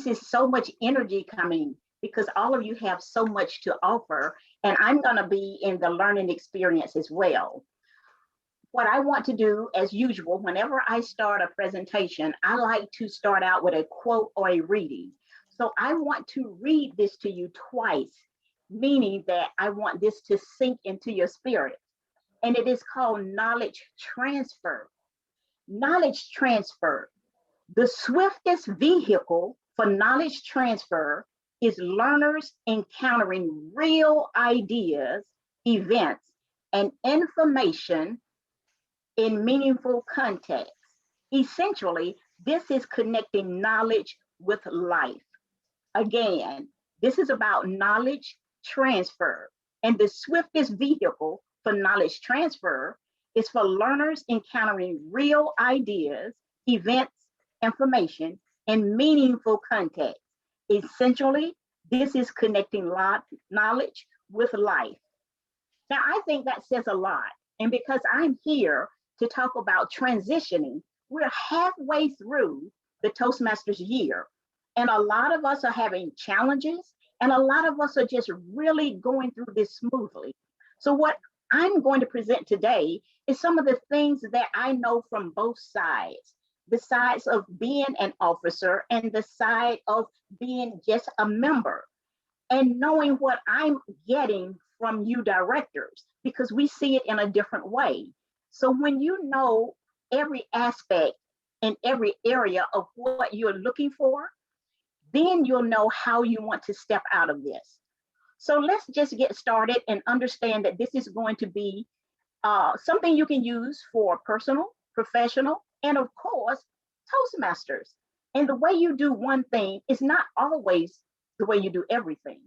is so much energy coming because all of you have so much to offer, and I'm going to be in the learning experience as well. What I want to do, as usual, whenever I start a presentation, I like to start out with a quote or a reading. So I want to read this to you twice, meaning that I want this to sink into your spirit. And it is called knowledge transfer. Knowledge transfer. The swiftest vehicle for knowledge transfer is learners encountering real ideas, events, and information in meaningful context. Essentially, this is connecting knowledge with life. Again, this is about knowledge transfer. And the swiftest vehicle for knowledge transfer is for learners encountering real ideas, events, information in meaningful context. Essentially, this is connecting knowledge with life. Now, I think that says a lot. And because I'm here to talk about transitioning, we're halfway through the Toastmasters year. And a lot of us are having challenges, and a lot of us are just really going through this smoothly. So what I'm going to present today is some of the things that I know from both sides, the sides of being an officer and the side of being just a member, and knowing what I'm getting from you directors, because we see it in a different way. So when you know every aspect and every area of what you're looking for, then you'll know how you want to step out of this. So let's just get started and understand that this is going to be something you can use for personal, professional, and of course, Toastmasters. And the way you do one thing is not always the way you do everything,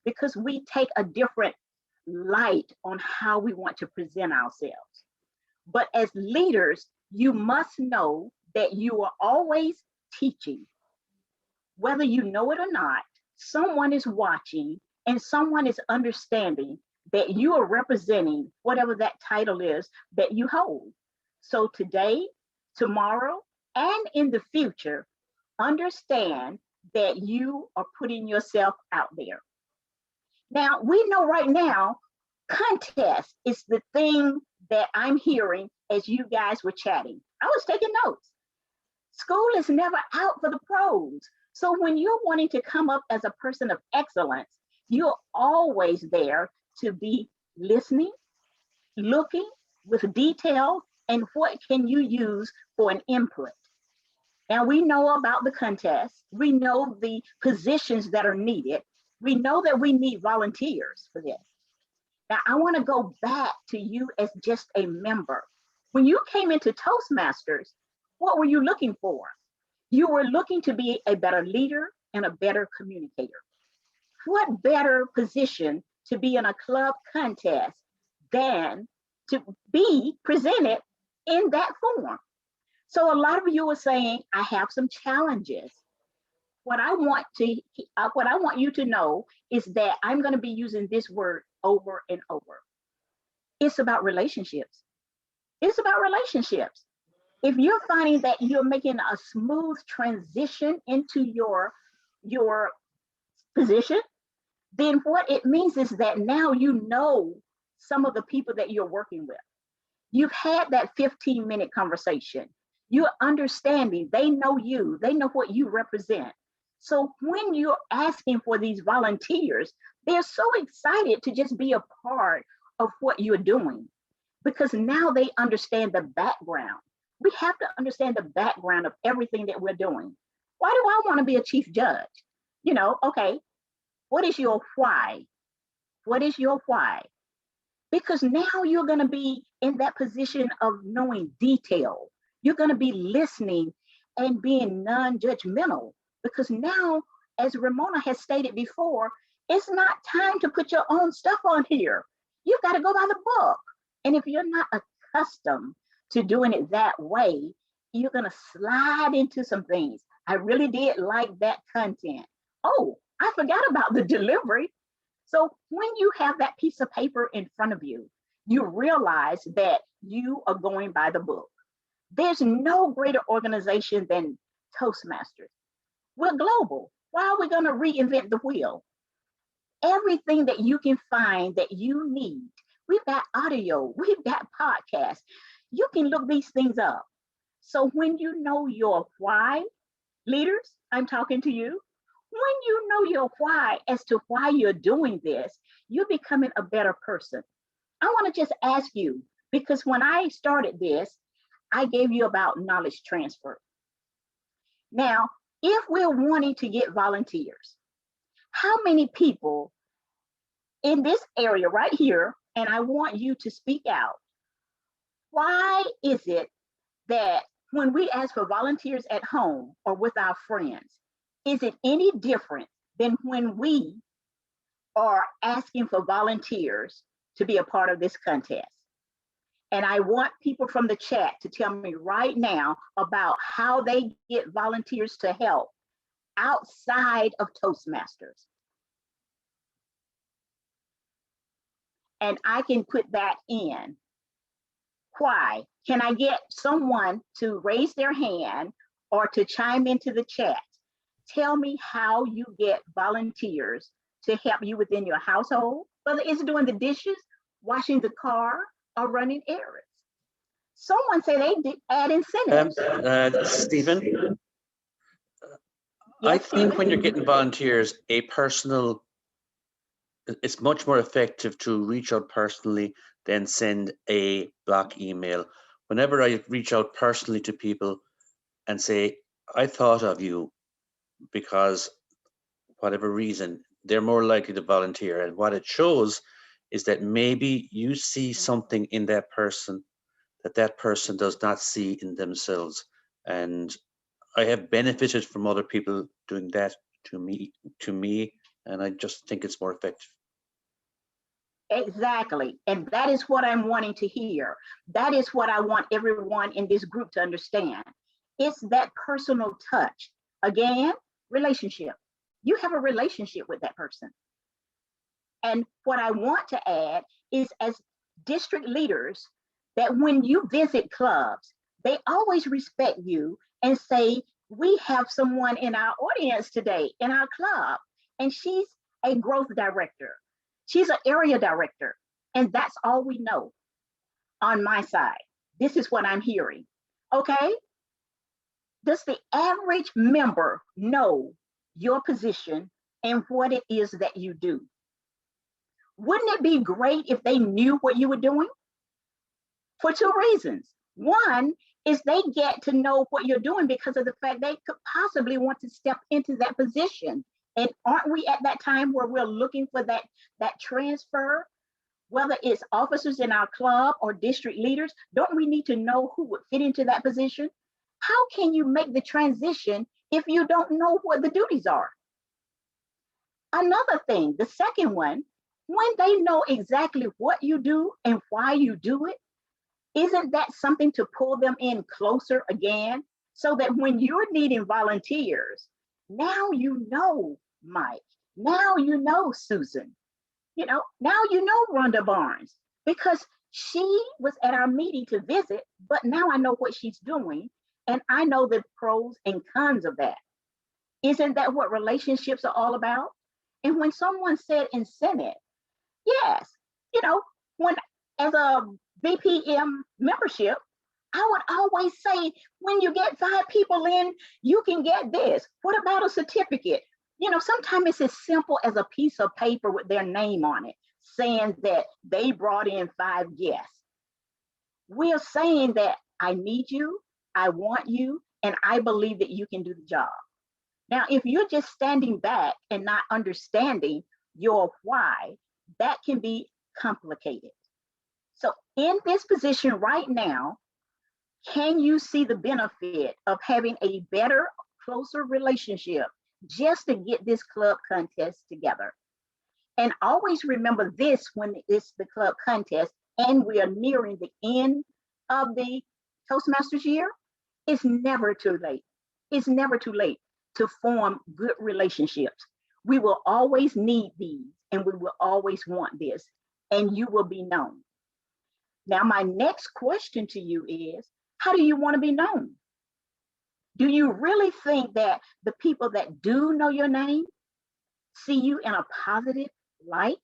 because we take a different light on how we want to present ourselves. But as leaders, you must know that you are always teaching. Whether you know it or not, someone is watching and someone is understanding that you are representing whatever that title is that you hold. So today, tomorrow, and in the future, understand that you are putting yourself out there. Now, we know right now, contest is the thing that I'm hearing as you guys were chatting. I was taking notes. School is never out for the pros. So when you're wanting to come up as a person of excellence, you're always there to be listening, looking with detail, and what can you use for an input. Now we know about the contest. We know the positions that are needed. We know that we need volunteers for this. Now I want to go back to you as just a member. When you came into Toastmasters, what were you looking for? You were looking to be a better leader and a better communicator. What better position to be in a club contest than to be presented in that form? So a lot of you are saying, I have some challenges. What I want you to know is that I'm going to be using this word over and over. It's about relationships. It's about relationships. If you're finding that you're making a smooth transition into your position, then what it means is that now you know some of the people that you're working with. You've had that 15-minute conversation. You're understanding, they know you, they know what you represent. So when you're asking for these volunteers, they're so excited to just be a part of what you're doing, because now they understand the background. We have to understand the background of everything that we're doing. Why do I want to be a chief judge? Okay, what is your why? What is your why? Because now you're going to be in that position of knowing detail. You're going to be listening and being non-judgmental, because now, as Ramona has stated before, it's not time to put your own stuff on here. You've got to go by the book. And if you're not accustomed to doing it that way, you're going to slide into some things. I really did like that content. Oh, I forgot about the delivery. So when you have that piece of paper in front of you, you realize that you are going by the book. There's no greater organization than Toastmasters. We're global. Why are we going to reinvent the wheel? Everything that you can find that you need. We've got audio, we've got podcasts. You can look these things up. So when you know your why, leaders, I'm talking to you. When you know your why as to why you're doing this, you're becoming a better person. I want to just ask you, because when I started this, I gave you about knowledge transfer. Now, if we're wanting to get volunteers, how many people in this area right here, and I want you to speak out, why is it that when we ask for volunteers at home or with our friends, is it any different than when we are asking for volunteers to be a part of this contest? And I want people from the chat to tell me right now about how they get volunteers to help outside of Toastmasters. And I can put that in. Why? Can I get someone to raise their hand or to chime into the chat? Tell me how you get volunteers to help you within your household, whether it's doing the dishes, washing the car, or running errands. Someone say they did add incentives. Stephen, Yes, I think when you're getting volunteers, it's much more effective to reach out personally than send a block email. Whenever I reach out personally to people and say, I thought of you because whatever reason, they're more likely to volunteer. And what it shows is that maybe you see something in that person that person does not see in themselves. And I have benefited from other people doing that to me, and I just think it's more effective. Exactly. And that is what I'm wanting to hear. That is what I want everyone in this group to understand. It's that personal touch. Again, relationship. You have a relationship with that person. And what I want to add is, as district leaders, that when you visit clubs, they always respect you and say, we have someone in our audience today in our club, and she's a growth director. She's an area director. And that's all we know on my side. This is what I'm hearing. Okay? Does the average member know your position and what it is that you do? Wouldn't it be great if they knew what you were doing? For two reasons. One is they get to know what you're doing because of the fact they could possibly want to step into that position. And aren't we at that time where we're looking for that transfer? Whether it's officers in our club or district leaders, don't we need to know who would fit into that position? How can you make the transition if you don't know what the duties are? Another thing, the second one, when they know exactly what you do and why you do it, isn't that something to pull them in closer again? So that when you're needing volunteers, now you know Mike, now you know Susan, now you know Rhonda Barnes, because she was at our meeting to visit, but now I know what she's doing and I know the pros and cons of that. Isn't that what relationships are all about? And when someone said incentive, yes, when as a BPM membership, I would always say, when you get 5 people in, you can get this. What about a certificate? Sometimes it's as simple as a piece of paper with their name on it, saying that they brought in 5 guests. We're saying that I need you, I want you, and I believe that you can do the job. Now, if you're just standing back and not understanding your why, that can be complicated. So in this position right now, can you see the benefit of having a better, closer relationship just to get this club contest together? And always remember this when it's the club contest and we are nearing the end of the Toastmasters year, it's never too late. It's never too late to form good relationships. We will always need these and we will always want this, and you will be known. Now, my next question to you is, how do you want to be known? Do you really think that the people that do know your name see you in a positive light?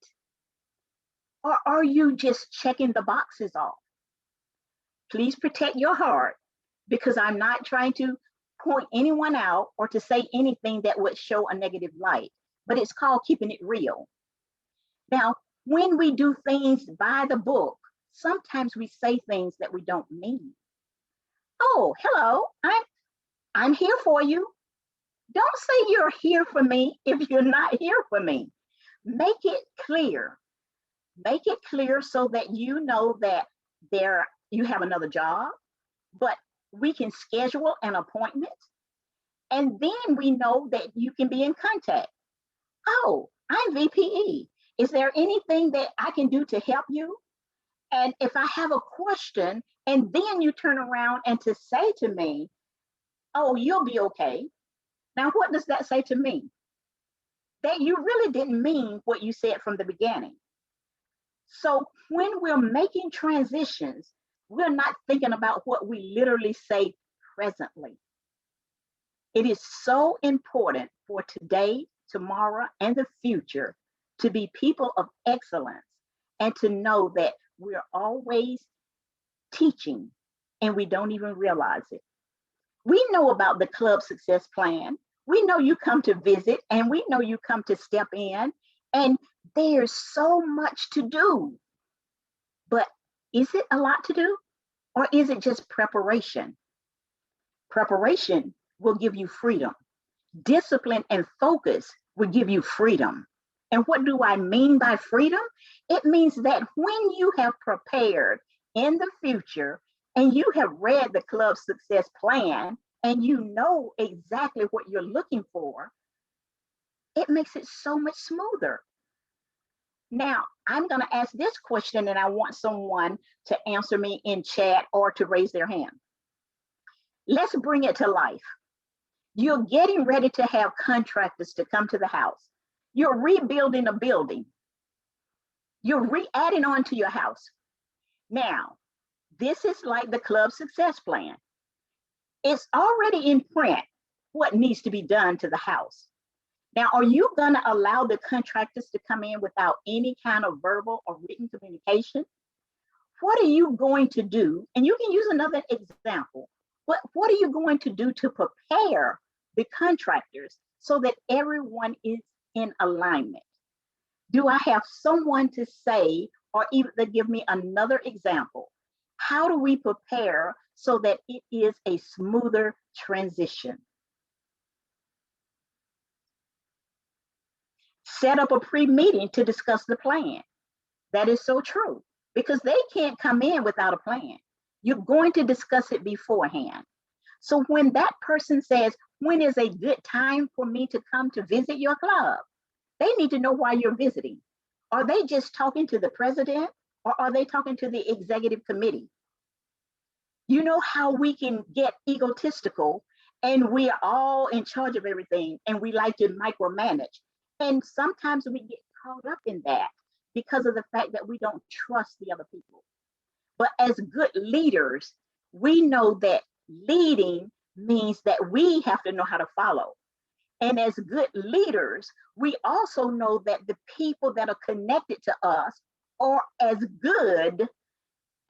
Or are you just checking the boxes off? Please protect your heart, because I'm not trying to point anyone out or to say anything that would show a negative light, but it's called keeping it real. Now, when we do things by the book, sometimes we say things that we don't mean. Oh, hello, I'm here for you. Don't say you're here for me if you're not here for me. Make it clear. Make it clear so that you know that you have another job, but we can schedule an appointment, and then we know that you can be in contact. Oh, I'm VPE. Is there anything that I can do to help you? And if I have a question, and then you turn around and to say to me, oh, you'll be okay. Now, what does that say to me? That you really didn't mean what you said from the beginning. So when we're making transitions, we're not thinking about what we literally say presently. It is so important for today, tomorrow, and the future to be people of excellence and to know that we're always teaching and we don't even realize it. We know about the club success plan. We know you come to visit and we know you come to step in, and there's so much to do. But is it a lot to do, or is it just preparation? Preparation will give you freedom. Discipline and focus will give you freedom. And what do I mean by freedom? It means that when you have prepared in the future and you have read the club success plan and you know exactly what you're looking for, it makes it so much smoother. Now, I'm going to ask this question, and I want someone to answer me in chat or to raise their hand. Let's bring it to life. You're getting ready to have contractors to come to the house. You're rebuilding a building. You're adding on to your house. Now, this is like the club success plan. It's already in print what needs to be done to the house. Now, are you going to allow the contractors to come in without any kind of verbal or written communication? What are you going to do? And you can use another example. What are you going to do to prepare the contractors so that everyone is in alignment? Do I have someone to say, or even to give me another example? How do we prepare so that it is a smoother transition? Set up a pre-meeting to discuss the plan. That is so true, because they can't come in without a plan. You're going to discuss it beforehand. So when that person says, when is a good time for me to come to visit your club? They need to know why you're visiting. Are they just talking to the president, or are they talking to the executive committee? You know how we can get egotistical and we are all in charge of everything and we like to micromanage. And sometimes we get caught up in that because of the fact that we don't trust the other people. But as good leaders, we know that leading means that we have to know how to follow. And as good leaders, we also know that the people that are connected to us are as good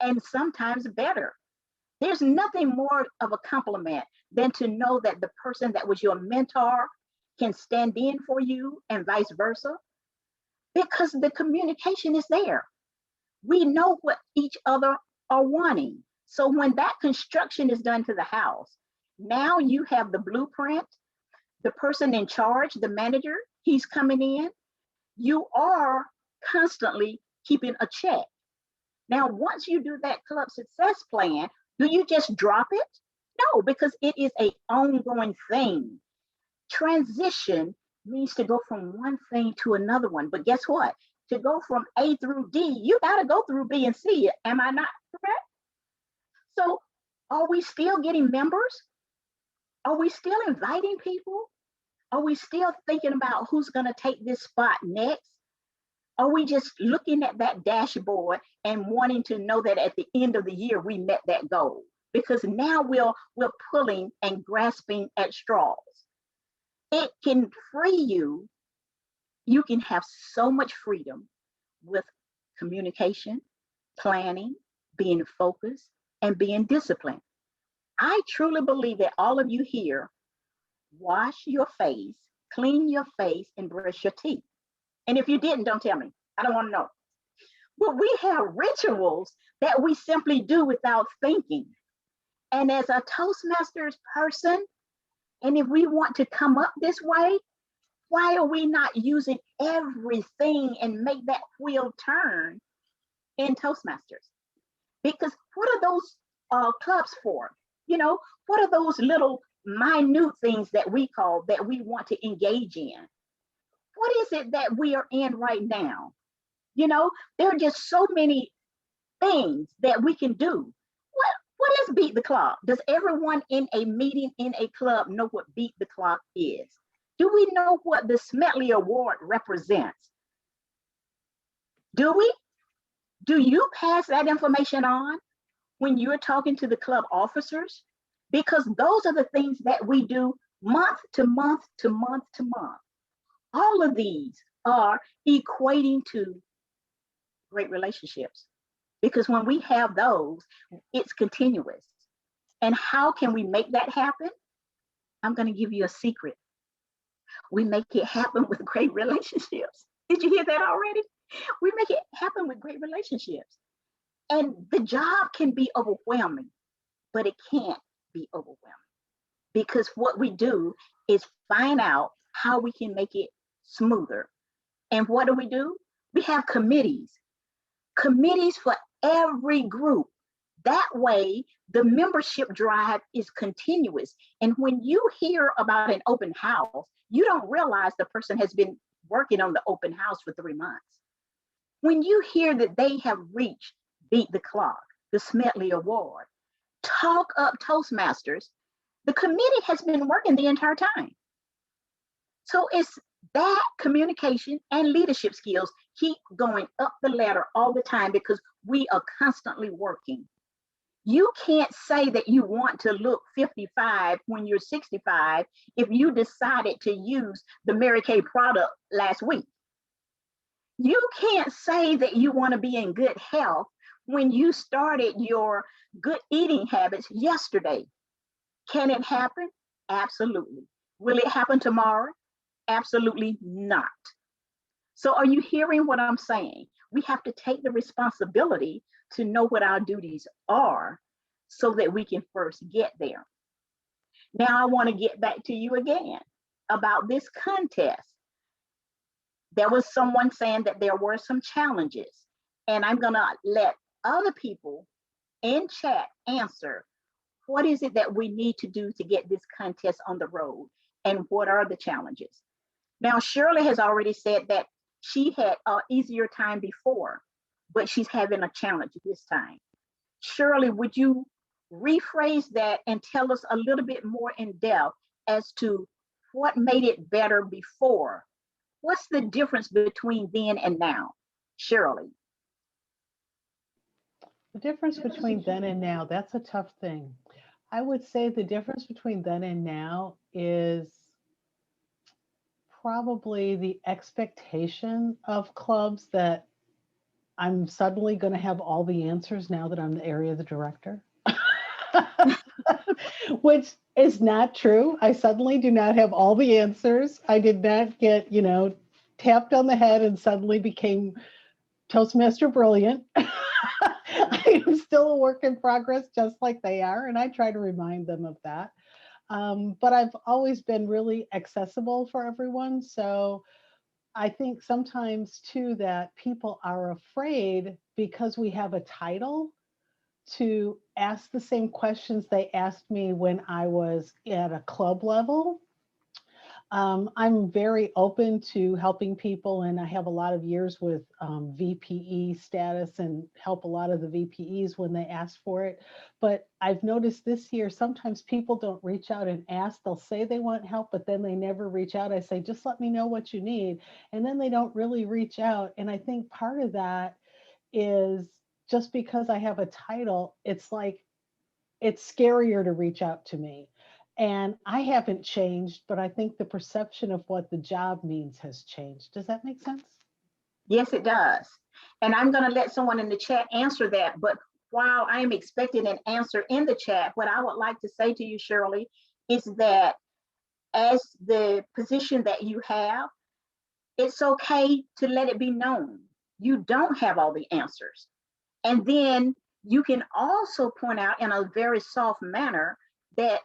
and sometimes better. There's nothing more of a compliment than to know that the person that was your mentor can stand in for you and vice versa, because the communication is there. We know what each other are wanting. So when that construction is done to the house, now you have the blueprint, the person in charge, the manager, he's coming in. You are constantly keeping a check. Now, once you do that club success plan, do you just drop it? No, because it is an ongoing thing. Transition means to go from one thing to another one. But guess what? To go from A through D, you got to go through B and C. Am I not correct? So are we still getting members? Are we still inviting people? Are we still thinking about who's going to take this spot next? Are we just looking at that dashboard and wanting to know that at the end of the year we met that goal? because now we're pulling and grasping at straws. It can free you. You can have so much freedom with communication, planning, being focused, and being disciplined. I truly believe that all of you here wash your face, clean your face, and brush your teeth. And if you didn't, don't tell me. I don't want to know. But we have rituals that we simply do without thinking. And as a Toastmasters person, and if we want to come up this way, why are we not using everything and make that wheel turn in Toastmasters? Because what are those clubs for? You know, what are those little minute things that we call that we want to engage in? What is it that we are in right now? You know, there are just so many things that we can do. What is beat the clock? Does everyone in a meeting in a club know what beat the clock is? Do we know what the Smetley Award represents? Do we? Do you pass that information on when you're talking to the club officers? Because those are the things that we do month to month to month to month. All of these are equating to great relationships. Because when we have those, it's continuous. And how can we make that happen? I'm going to give you a secret. We make it happen with great relationships. Did you hear that already? We make it happen with great relationships. And the job can be overwhelming, but it can't be overwhelming because what we do is find out how we can make it smoother. And what do? We have committees for every group. That way, the membership drive is continuous. And when you hear about an open house, you don't realize the person has been working on the open house for 3 months. When you hear that they have reached Beat the Clock, the Smetley Award, Talk Up Toastmasters, the committee has been working the entire time. So it's that communication and leadership skills keep going up the ladder all the time because we are constantly working. You can't say that you want to look 55 when you're 65 if you decided to use the Mary Kay product last week. You can't say that you want to be in good health when you started your good eating habits yesterday. Can it happen? Absolutely. Will it happen tomorrow? Absolutely not. So are you hearing what I'm saying? We have to take the responsibility to know what our duties are so that we can first get there. Now I want to get back to you again about this contest. There was someone saying that there were some challenges, and I'm going to let other people in chat answer what is it that we need to do to get this contest on the road and what are the challenges. Now, Shirley has already said that she had an easier time before, but she's having a challenge this time. Shirley, would you rephrase that and tell us a little bit more in depth as to what made it better before? What's the difference between then and now? Shirley. The difference between then and now, that's a tough thing. I would say the difference between then and now is probably the expectation of clubs that I'm suddenly going to have all the answers now that I'm the area director, which is not true. I suddenly do not have all the answers. I did not get, tapped on the head and suddenly became Toastmaster brilliant. I am still a work in progress, just like they are, and I try to remind them of that. But I've always been really accessible for everyone. So I think sometimes too that people are afraid because we have a title to ask the same questions they asked me when I was at a club level. I'm very open to helping people, and I have a lot of years with VPE status and help a lot of the VPEs when they ask for it. But I've noticed this year, sometimes people don't reach out and ask. They'll say they want help, but then they never reach out. I say, just let me know what you need. And then they don't really reach out. And I think part of that is just because I have a title, it's like it's scarier to reach out to me. And I haven't changed, but I think the perception of what the job means has changed. Does that make sense? Yes, it does. And I'm going to let someone in the chat answer that. But while I am expecting an answer in the chat, what I would like to say to you, Shirley, is that as the position that you have, it's okay to let it be known. You don't have all the answers. And then you can also point out in a very soft manner that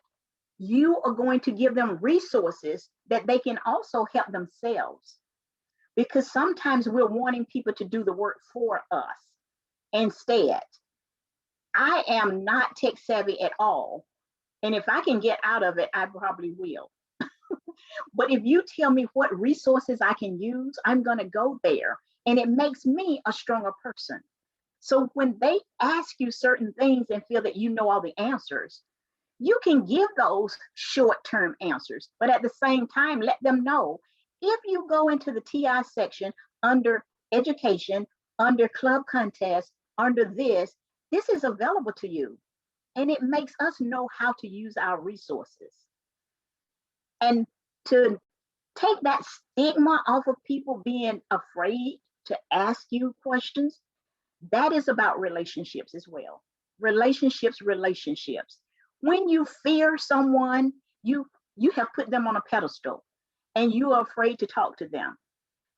you are going to give them resources that they can also help themselves. Because sometimes we're wanting people to do the work for us instead. I am not tech savvy at all. And if I can get out of it, I probably will. But if you tell me what resources I can use, I'm going to go there. And it makes me a stronger person. So when they ask you certain things and feel that you know all the answers, you can give those short-term answers. But at the same time, let them know if you go into the TI section under education, under club contest, under this is available to you. And it makes us know how to use our resources. And to take that stigma off of people being afraid to ask you questions, that is about relationships as well. Relationships. When you fear someone, you have put them on a pedestal and you are afraid to talk to them.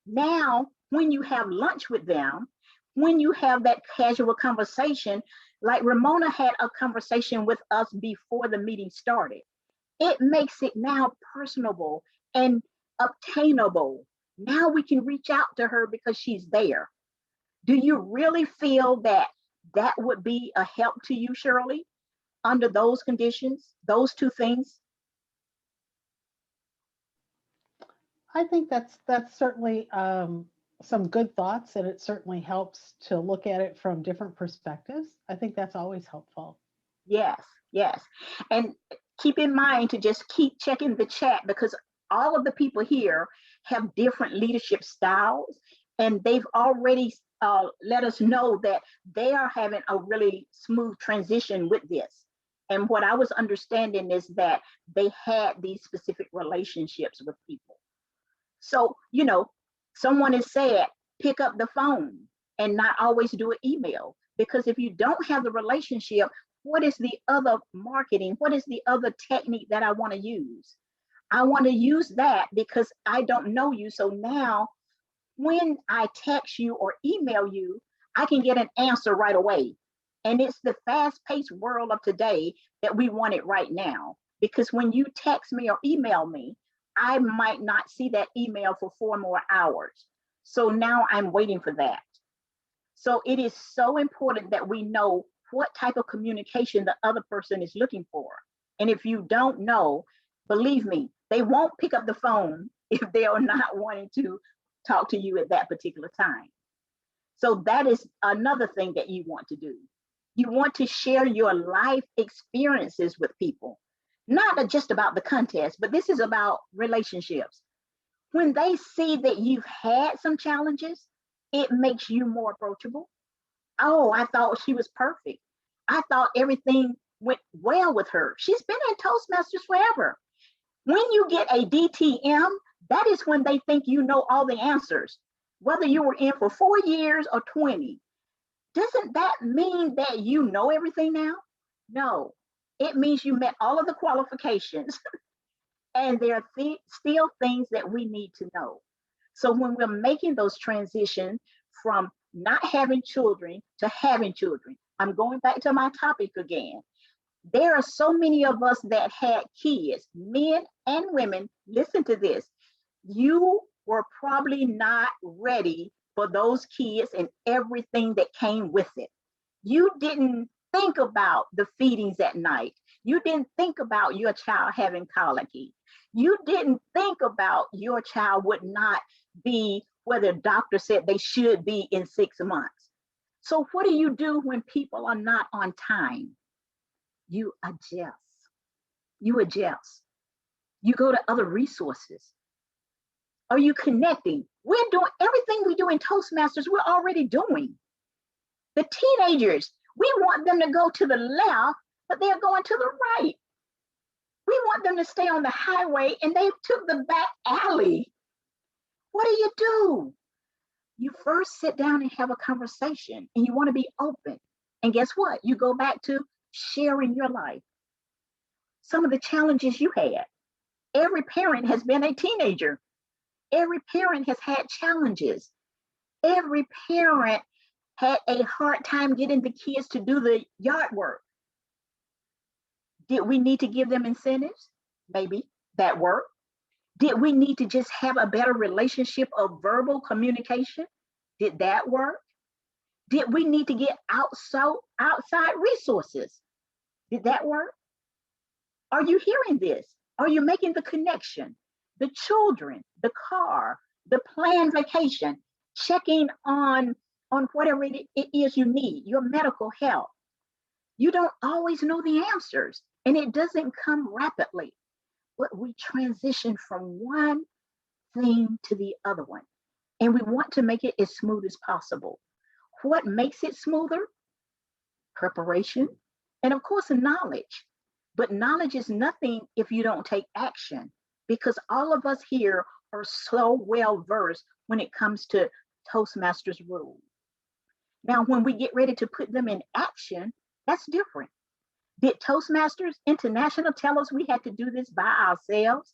Now, when you have lunch with them, when you have that casual conversation, like Ramona had a conversation with us before the meeting started, it makes it now personable and obtainable. Now we can reach out to her because she's there. Do you really feel that that would be a help to you, Shirley, under those conditions, those two things? I think that's certainly some good thoughts, and it certainly helps to look at it from different perspectives. I think that's always helpful. Yes, yes. And keep in mind to just keep checking the chat because all of the people here have different leadership styles, and they've already let us know that they are having a really smooth transition with this. And what I was understanding is that they had these specific relationships with people. So, someone has said, pick up the phone and not always do an email. Because if you don't have the relationship, what is the other marketing? What is the other technique that I want to use? I want to use that because I don't know you. So now when I text you or email you, I can get an answer right away. And it's the fast-paced world of today that we want it right now. Because when you text me or email me, I might not see that email for 4 more hours. So now I'm waiting for that. So it is so important that we know what type of communication the other person is looking for. And if you don't know, believe me, they won't pick up the phone if they are not wanting to talk to you at that particular time. So that is another thing that you want to do. You want to share your life experiences with people, not just about the contest, but this is about relationships. When they see that you've had some challenges, it makes you more approachable. Oh, I thought she was perfect. I thought everything went well with her. She's been in Toastmasters forever. When you get a DTM, that is when they think you know all the answers, whether you were in for 4 years or 20. Doesn't that mean that you know everything now? No, it means you met all of the qualifications and there are still things that we need to know. So when we're making those transitions from not having children to having children, I'm going back to my topic again. There are so many of us that had kids, men and women. Listen to this. You were probably not ready for those kids and everything that came with it. You didn't think about the feedings at night. You didn't think about your child having colicky. You didn't think about your child would not be where the doctor said they should be in 6 months. So what do you do when people are not on time? You adjust. You adjust. You go to other resources. Are you connecting? We're doing everything we do in Toastmasters, we're already doing. The teenagers, we want them to go to the left, but they're going to the right. We want them to stay on the highway and they took the back alley. What do? You first sit down and have a conversation and you want to be open. And guess what? You go back to sharing your life. Some of the challenges you had. Every parent has been a teenager. Every parent has had challenges. Every parent had a hard time getting the kids to do the yard work. Did we need to give them incentives? Maybe that worked. Did we need to just have a better relationship of verbal communication? Did that work? Did we need to get outside resources? Did that work? Are you hearing this? Are you making the connection? The children, the car, the planned vacation, checking on whatever it is you need, your medical health. You don't always know the answers, and it doesn't come rapidly, but we transition from one thing to the other one, and we want to make it as smooth as possible. What makes it smoother? Preparation, and of course, knowledge. But knowledge is nothing if you don't take action, because all of us here are so well versed when it comes to Toastmasters rules. Now, when we get ready to put them in action, that's different. Did Toastmasters International tell us we had to do this by ourselves?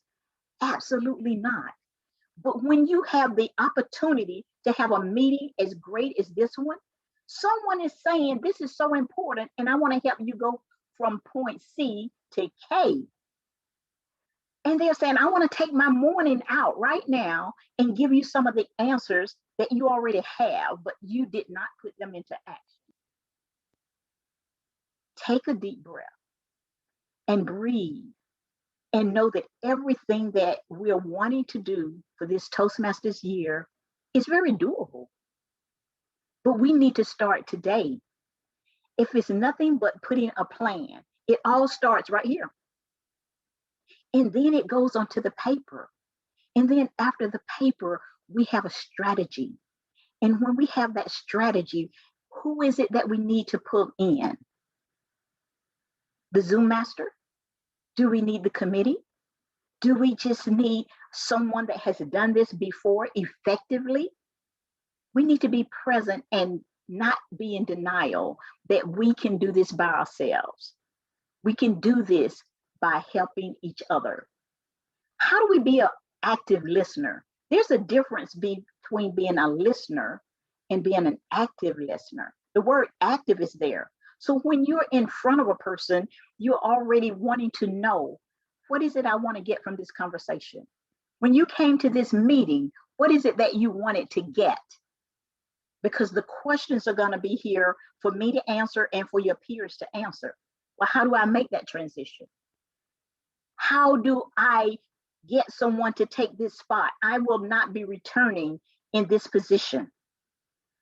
Absolutely not. But when you have the opportunity to have a meeting as great as this one, someone is saying, this is so important, and I want to help you go from point C to K. And they're saying, I want to take my morning out right now and give you some of the answers that you already have, but you did not put them into action. Take a deep breath and breathe and know that everything that we're wanting to do for this Toastmasters year is very doable. But we need to start today. If it's nothing but putting a plan, it all starts right here. And then it goes onto the paper. And then after the paper, we have a strategy. And when we have that strategy, who is it that we need to pull in? The Zoom master? Do we need the committee? Do we just need someone that has done this before effectively? We need to be present and not be in denial that we can do this by ourselves. We can do this by helping each other. How do we be an active listener? There's a difference between being a listener and being an active listener. The word active is there. So when you're in front of a person, you're already wanting to know, what is it I want to get from this conversation? When you came to this meeting, what is it that you wanted to get? Because the questions are going to be here for me to answer and for your peers to answer. Well, how do I make that transition? How do I get someone to take this spot? I will not be returning in this position.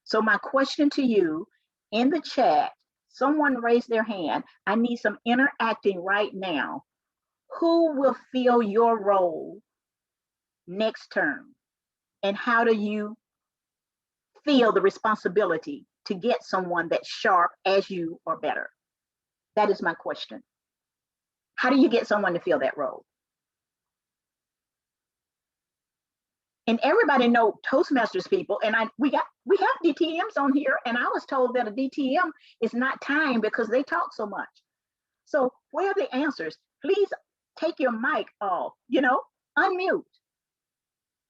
So my question to you in the chat, someone raised their hand. I need some interacting right now. Who will fill your role next term? And how do you feel the responsibility to get someone that's sharp as you or better? That is my question. How do you get someone to fill that role? And everybody know Toastmasters people, and we have DTMs on here, and I was told that a DTM is not timed because they talk so much. So where are the answers? Please take your mic off, unmute.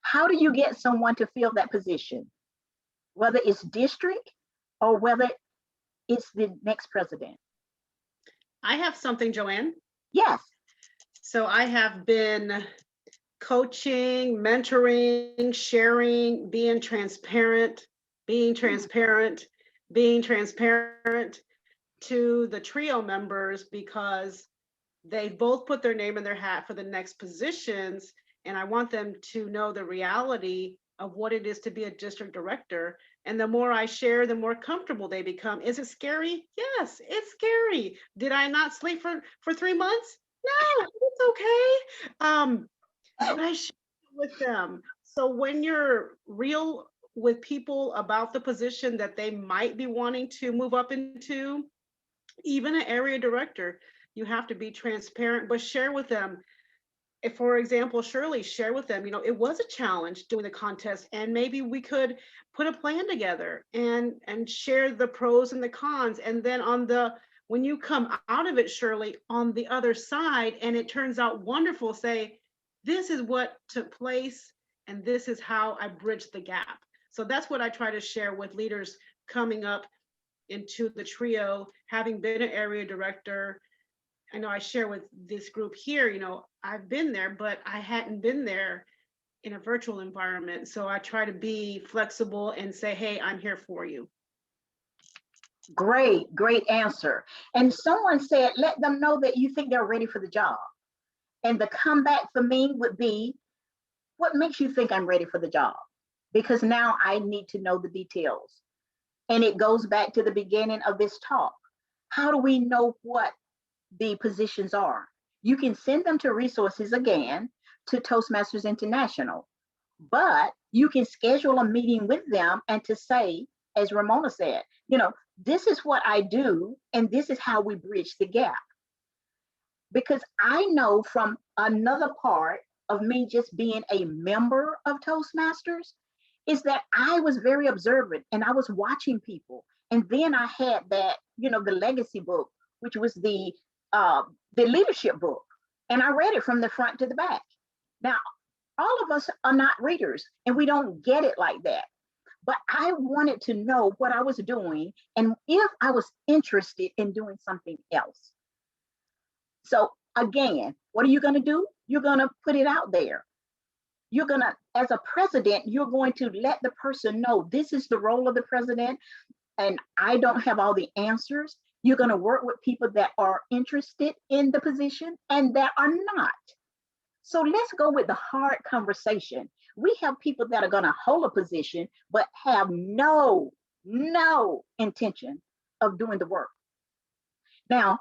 How do you get someone to fill that position? Whether it's district or whether it's the next president. I have something, Joanne. Yes. So I have been coaching, mentoring, sharing, being transparent to the trio members, because they both put their name in their hat for the next positions. And I want them to know the reality of what it is to be a district director. And the more I share, the more comfortable they become. Is it scary? Yes, it's scary. Did I not sleep for 3 months? No, it's okay. But I share it with them. So when you're real with people about the position that they might be wanting to move up into, even an area director, You have to be transparent, but share with them. If, for example, Shirley, share with them, it was a challenge doing the contest, and maybe we could put a plan together and share the pros and the cons. And then when you come out of it, Shirley, on the other side, and it turns out wonderful, say, this is what took place, and this is how I bridged the gap. So that's what I try to share with leaders coming up into the trio, having been an area director. I know I share with this group here, I've been there, but I hadn't been there in a virtual environment. So I try to be flexible and say, hey, I'm here for you. Great, great answer. And someone said, let them know that you think they're ready for the job. And the comeback for me would be, what makes you think I'm ready for the job? Because now I need to know the details. And it goes back to the beginning of this talk. How do we know what the positions are? You can send them to resources again, to Toastmasters International, but you can schedule a meeting with them and to say, as Ramona said, this is what I do, and this is how we bridge the gap. Because I know from another part of me just being a member of Toastmasters is that I was very observant and I was watching people. And then I had that, the legacy book, which was the leadership book. And I read it from the front to the back. Now, all of us are not readers and we don't get it like that. But I wanted to know what I was doing and if I was interested in doing something else. So again, what are you going to do? You're going to put it out there. You're going to, as a president, you're going to let the person know this is the role of the president and I don't have all the answers. You're going to work with people that are interested in the position and that are not. So let's go with the hard conversation. We have people that are going to hold a position, but have no intention of doing the work. Now,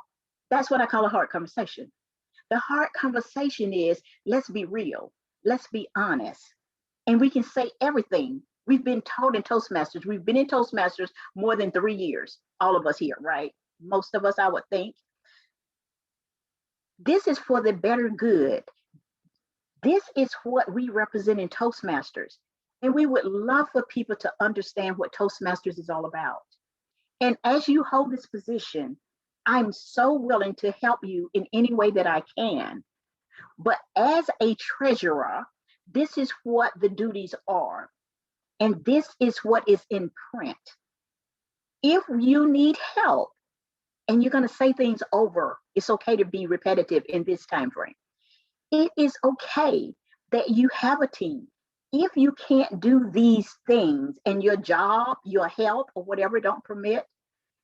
that's what I call a hard conversation. The hard conversation is, let's be real. Let's be honest. And we can say everything. We've been taught in Toastmasters. We've been in Toastmasters more than 3 years. All of us here, right? Most of us, I would think. This is for the better good. This is what we represent in Toastmasters. And we would love for people to understand what Toastmasters is all about. And as you hold this position, I'm so willing to help you in any way that I can. But as a treasurer, this is what the duties are. And this is what is in print. If you need help and you're going to say things over, it's okay to be repetitive in this time frame. It is okay that you have a team. If you can't do these things and your job, your health, or whatever don't permit,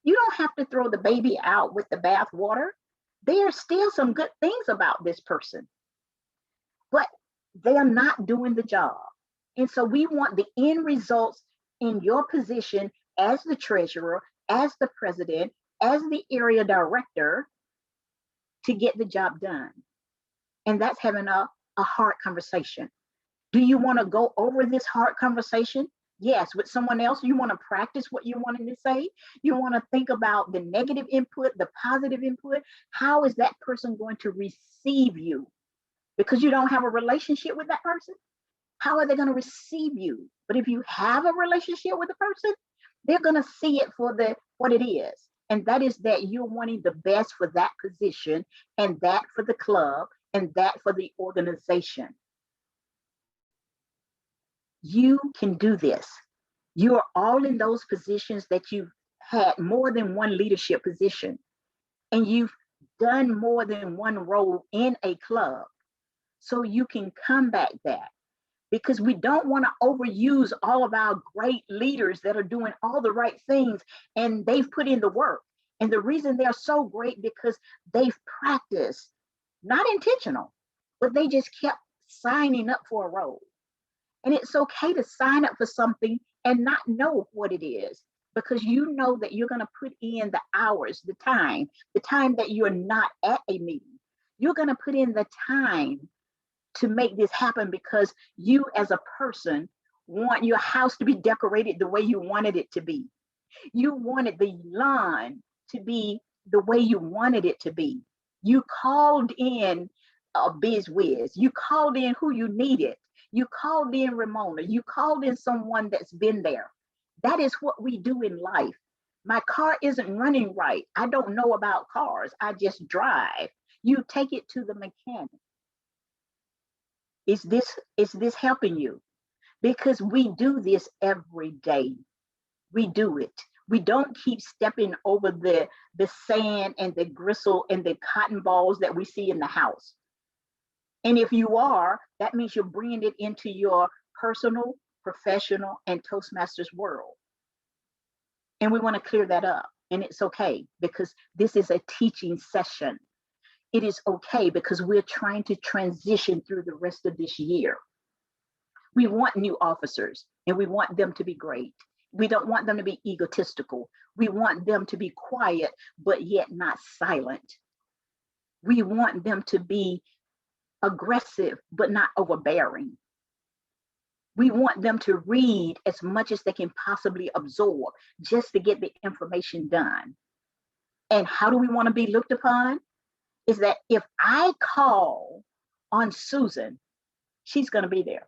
you don't have to throw the baby out with the bathwater. There are still some good things about this person, but they are not doing the job. And so we want the end results in your position as the treasurer, as the president, as the area director to get the job done. And that's having a hard conversation. Do you want to go over this hard conversation? Yes, with someone else. You want to practice what you wanted to say. You want to think about the negative input, the positive input. How is that person going to receive you? Because you don't have a relationship with that person. How are they going to receive you? But if you have a relationship with the person, they're going to see it for what it is. And that is that you're wanting the best for that position and that for the club and that for the organization. You can do this. You are all in those positions that you've had more than one leadership position and you've done more than one role in a club. So you can combat that because we don't want to overuse all of our great leaders that are doing all the right things and they've put in the work. And the reason they're so great because they've practiced, not intentional, but they just kept signing up for a role. And it's okay to sign up for something and not know what it is because you know that you're going to put in the hours, the time that you're not at a meeting. You're going to put in the time to make this happen because you as a person want your house to be decorated the way you wanted it to be. You wanted the lawn to be the way you wanted it to be. You called in a biz whiz. You called in who you needed. You called in Ramona. You called in someone that's been there. That is what we do in life. My car isn't running right. I don't know about cars. I just drive. You take it to the mechanic. Is this helping you? Because we do this every day. We do it. We don't keep stepping over the sand and the gristle and the cotton balls that we see in the house. And if you are, that means you're bringing it into your personal, professional, and Toastmasters world. And we want to clear that up. And it's okay because this is a teaching session. It is okay because we're trying to transition through the rest of this year. We want new officers and we want them to be great. We don't want them to be egotistical. We want them to be quiet, but yet not silent. We want them to be aggressive, but not overbearing. We want them to read as much as they can possibly absorb just to get the information done. And how do we want to be looked upon? Is that if I call on Susan, she's going to be there.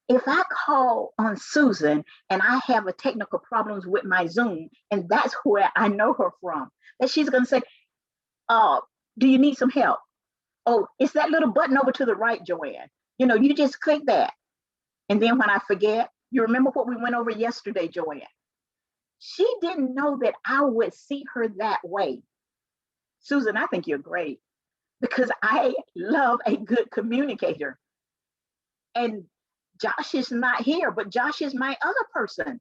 If I call on Susan and I have a technical problems with my Zoom, and that's where I know her from, that she's going to say, do you need some help? Oh, it's that little button over to the right, Joanne. You just click that. And then when I forget, you remember what we went over yesterday, Joanne? She didn't know that I would see her that way. Susan, I think you're great because I love a good communicator. And Josh is not here, but Josh is my other person.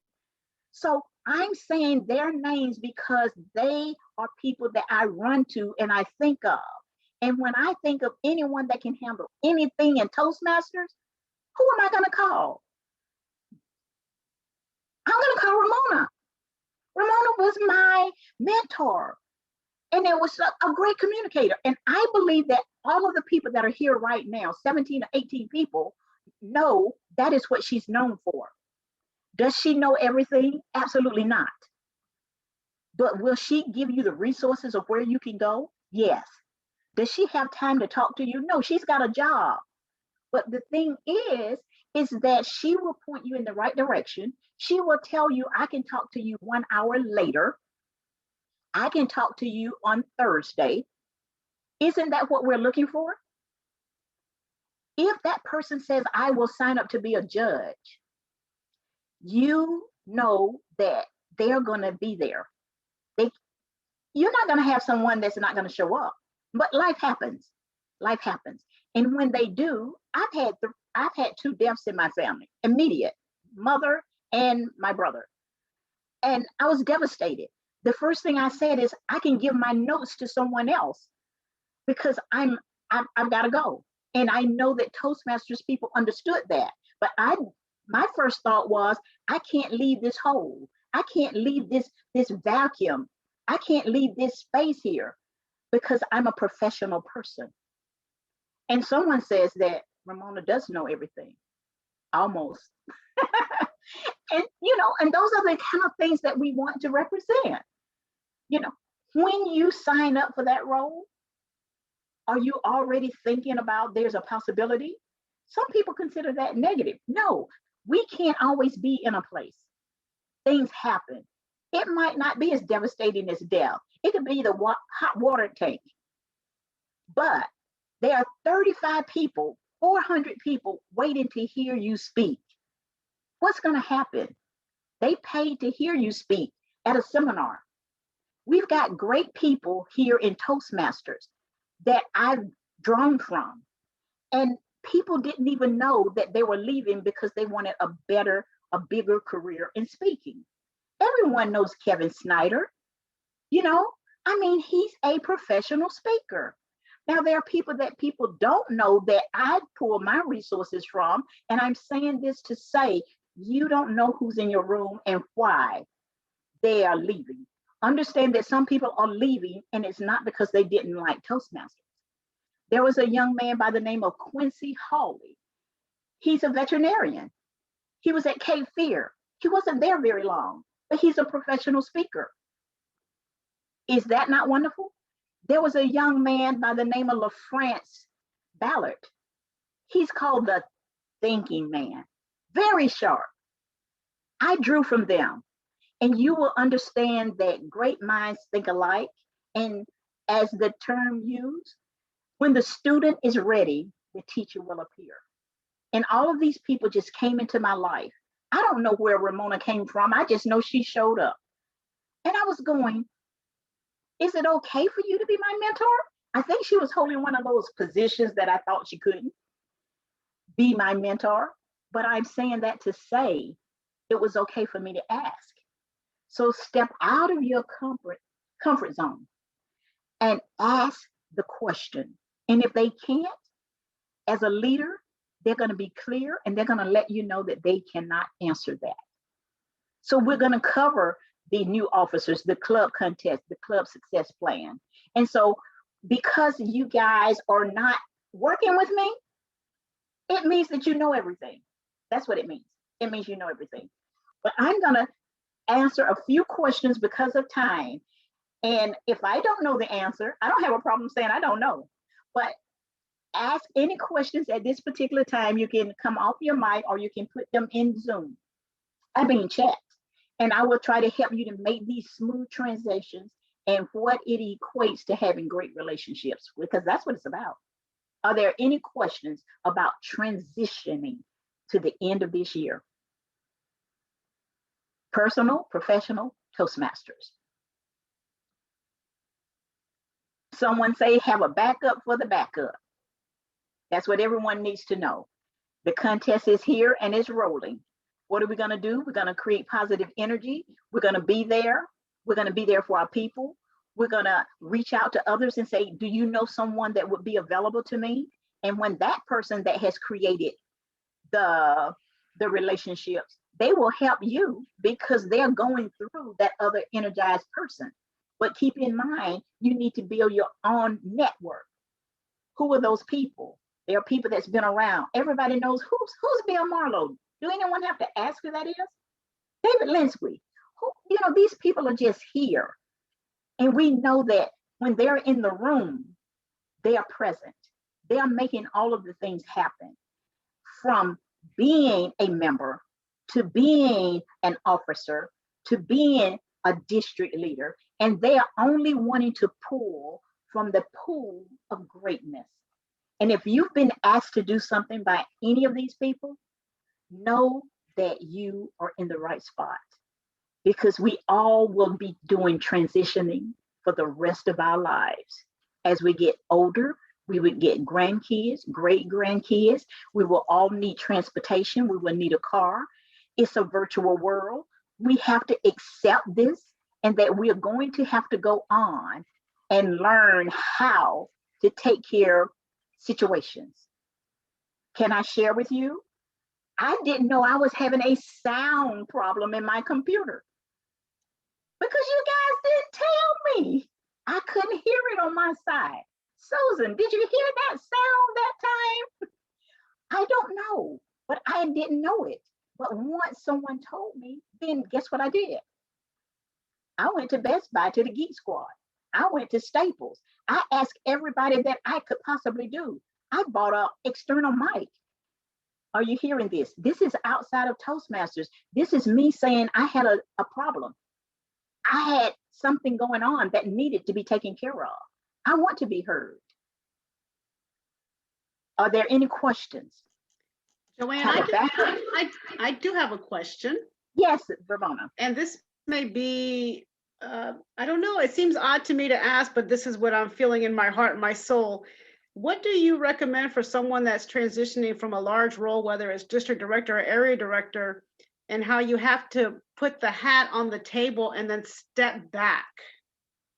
So I'm saying their names because they are people that I run to and I think of. And when I think of anyone that can handle anything in Toastmasters, who am I going to call? I'm going to call Ramona. Ramona was my mentor. And it was a great communicator. And I believe that all of the people that are here right now, 17 or 18 people, know that is what she's known for. Does she know everything? Absolutely not. But will she give you the resources of where you can go? Yes. Does she have time to talk to you? No, she's got a job. But the thing is that she will point you in the right direction. She will tell you, I can talk to you 1 hour later. I can talk to you on Thursday. Isn't that what we're looking for? If that person says, I will sign up to be a judge, you know that they're going to be there. You're not going to have someone that's not going to show up, but life happens. Life happens. And when they do, I've had 2 deaths in my family, immediate, mother and my brother. And I was devastated. The first thing I said is, I can give my notes to someone else because I've got to go. And I know that Toastmasters people understood that. But my first thought was, I can't leave this hole. I can't leave this vacuum. I can't leave this space here because I'm a professional person. And someone says that Ramona does know everything, almost. And those are the kind of things that we want to represent. When you sign up for that role, are you already thinking about there's a possibility? Some people consider that negative. No, we can't always be in a place. Things happen. It might not be as devastating as death. It could be the hot water tank. But there are 35 people, 400 people waiting to hear you speak. What's going to happen? They paid to hear you speak at a seminar. We've got great people here in Toastmasters that I've drawn from. And people didn't even know that they were leaving because they wanted a bigger career in speaking. Everyone knows Kevin Snyder. He's a professional speaker. Now, there are people that people don't know that I pull my resources from. And I'm saying this to say, you don't know who's in your room and why they are leaving. Understand that some people are leaving and it's not because they didn't like Toastmasters. There was a young man by the name of Quincy Hawley. He's a veterinarian. He was at Cape Fear. He wasn't there very long, but he's a professional speaker. Is that not wonderful? There was a young man by the name of LaFrance Ballard. He's called the thinking man, very sharp. I drew from them. And you will understand that great minds think alike. And as the term used, when the student is ready, the teacher will appear. And all of these people just came into my life. I don't know where Ramona came from. I just know she showed up. And I was going, is it okay for you to be my mentor? I think she was holding one of those positions that I thought she couldn't be my mentor. But I'm saying that to say it was okay for me to ask. So step out of your comfort zone and ask the question. And if they can't, as a leader, they're going to be clear and they're going to let you know that they cannot answer that. So we're going to cover the new officers, the club contest, the club success plan. And so because you guys are not working with me, it means that you know everything. That's what it means. It means you know everything. But I'm going to answer a few questions because of time. And if I don't know the answer, I don't have a problem saying I don't know. But ask any questions at this particular time. You can come off your mic or you can put them in Zoom. Chat. And I will try to help you to make these smooth transitions and what it equates to having great relationships, because that's what it's about. Are there any questions about transitioning to the end of this year? Personal, professional, Toastmasters. Someone say have a backup for the backup. That's what everyone needs to know. The contest is here and it's rolling. What are we going to do? We're going to create positive energy. We're going to be there. We're going to be there for our people. We're going to reach out to others and say, do you know someone that would be available to me? And when that person that has created the relationships, they will help you because they're going through that other energized person. But keep in mind, you need to build your own network. Who are those people? They are people that's been around. Everybody knows who's Bill Marlowe. Do anyone have to ask who that is? David Linsky. These people are just here. And we know that when they're in the room, they are present. They are making all of the things happen, from being a member to being an officer to being a district leader. And they are only wanting to pull from the pool of greatness. And if you've been asked to do something by any of these people, know that you are in the right spot, because we all will be doing transitioning for the rest of our lives. As we get older, we would get grandkids, great grandkids. We will all need transportation. We will need a car. It's a virtual world. We have to accept this, and that we are going to have to go on and learn how to take care of situations. Can I share with you? I didn't know I was having a sound problem in my computer because you guys didn't tell me. I couldn't hear it on my side. Susan, did you hear that sound that time? I don't know, but I didn't know it. But once someone told me, then guess what I did? I went to Best Buy, to the Geek Squad. I went to Staples. I asked everybody that I could possibly do. I bought an external mic. Are you hearing this? This is outside of Toastmasters. This is me saying I had a problem. I had something going on that needed to be taken care of. I want to be heard. Are there any questions? Joanne, I do have a question. Yes, Ramona. And this may be, I don't know, it seems odd to me to ask, but this is what I'm feeling in my heart and my soul. What do you recommend for someone that's transitioning from a large role, whether it's district director or area director, and how you have to put the hat on the table and then step back?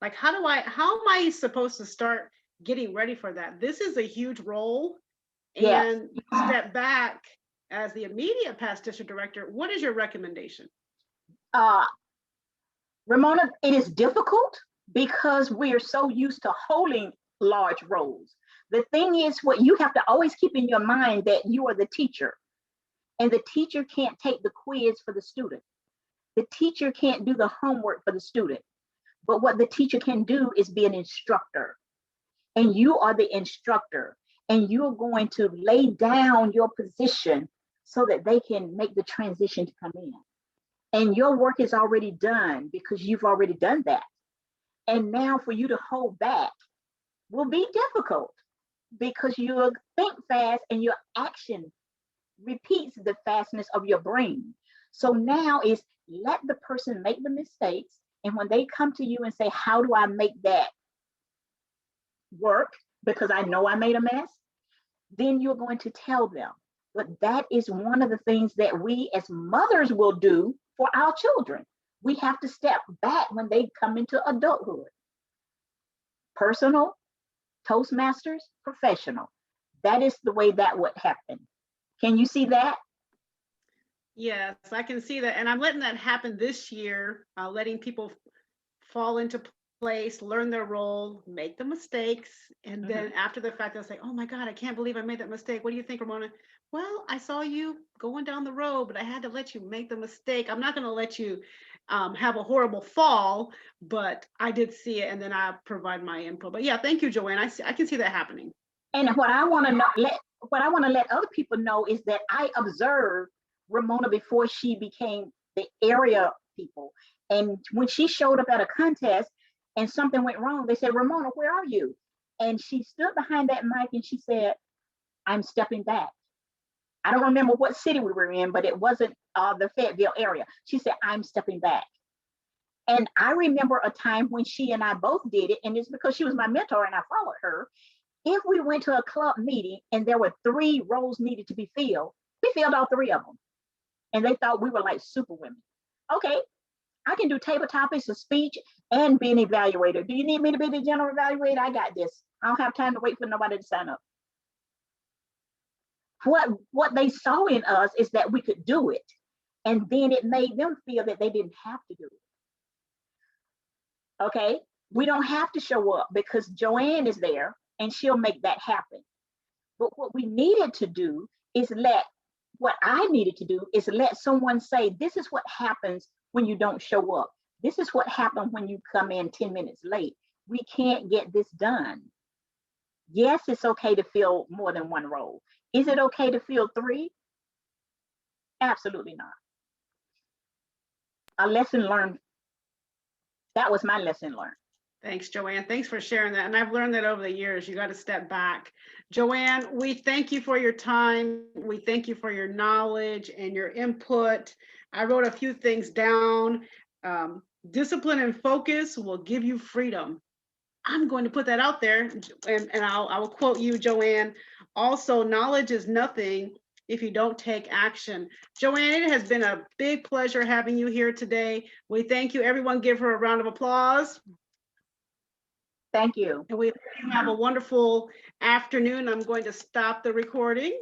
Like, how am I supposed to start getting ready for that? This is a huge role. Yes. And step back as the immediate past district director. What is your recommendation? Ramona, it is difficult because we are so used to holding large roles. The thing is, what you have to always keep in your mind that you are the teacher, and the teacher can't take the quiz for the student. The teacher can't do the homework for the student. But what the teacher can do is be an instructor. and you are the instructor, and you're going to lay down your position so that they can make the transition to come in. And your work is already done because you've already done that. And now for you to hold back will be difficult because you think fast and your action repeats the fastness of your brain. So now is let the person make the mistakes. And when they come to you and say, how do I make that work? Because I know I made a mess, then you're going to tell them. But that is one of the things that we as mothers will do for our children. We have to step back when they come into adulthood. Personal, Toastmasters, professional. That is the way that would happen. Can you see that? Yes, I can see that. And I'm letting that happen this year, letting people fall into place, learn their role, make the mistakes. And then after the fact, they'll say, oh my God, I can't believe I made that mistake. What do you think, Ramona? Well, I saw you going down the road, but I had to let you make the mistake. I'm not going to let you have a horrible fall, but I did see it, and then I provide my input. But yeah, thank you, Joanne. I can see that happening. And what I want to let other people know is that I observed Ramona before she became the area people. And when she showed up at a contest and something went wrong, they said, Ramona, where are you? And she stood behind that mic and she said, I'm stepping back. I don't remember what city we were in, but it wasn't the Fayetteville area. She said, I'm stepping back. And I remember a time when she and I both did it, and it's because she was my mentor and I followed her. If we went to a club meeting and there were 3 roles needed to be filled, we filled all 3 of them. And they thought we were like super women. Okay, I can do table topics, a speech, and be an evaluator. Do you need me to be the general evaluator? I got this. I don't have time to wait for nobody to sign up. What they saw in us is that we could do it. And then it made them feel that they didn't have to do it. Okay, we don't have to show up because Joanne is there and she'll make that happen. But what we needed to do is what I needed to do is let someone say, this is what happens when you don't show up. This is what happened when you come in 10 minutes late. We can't get this done. Yes, it's okay to fill more than 1 role. Is it okay to fill 3? Absolutely not. A lesson learned. That was my lesson learned. Thanks, Joanne. Thanks for sharing that. And I've learned that over the years. You got to step back. Joanne, we thank you for your time. We thank you for your knowledge and your input. I wrote a few things down. Discipline and focus will give you freedom. I'm going to put that out there, and I will quote you, Joanne. Also, knowledge is nothing if you don't take action. Joanne, it has been a big pleasure having you here today. We thank you. Everyone give her a round of applause. Thank you. And we have a wonderful afternoon. I'm going to stop the recording.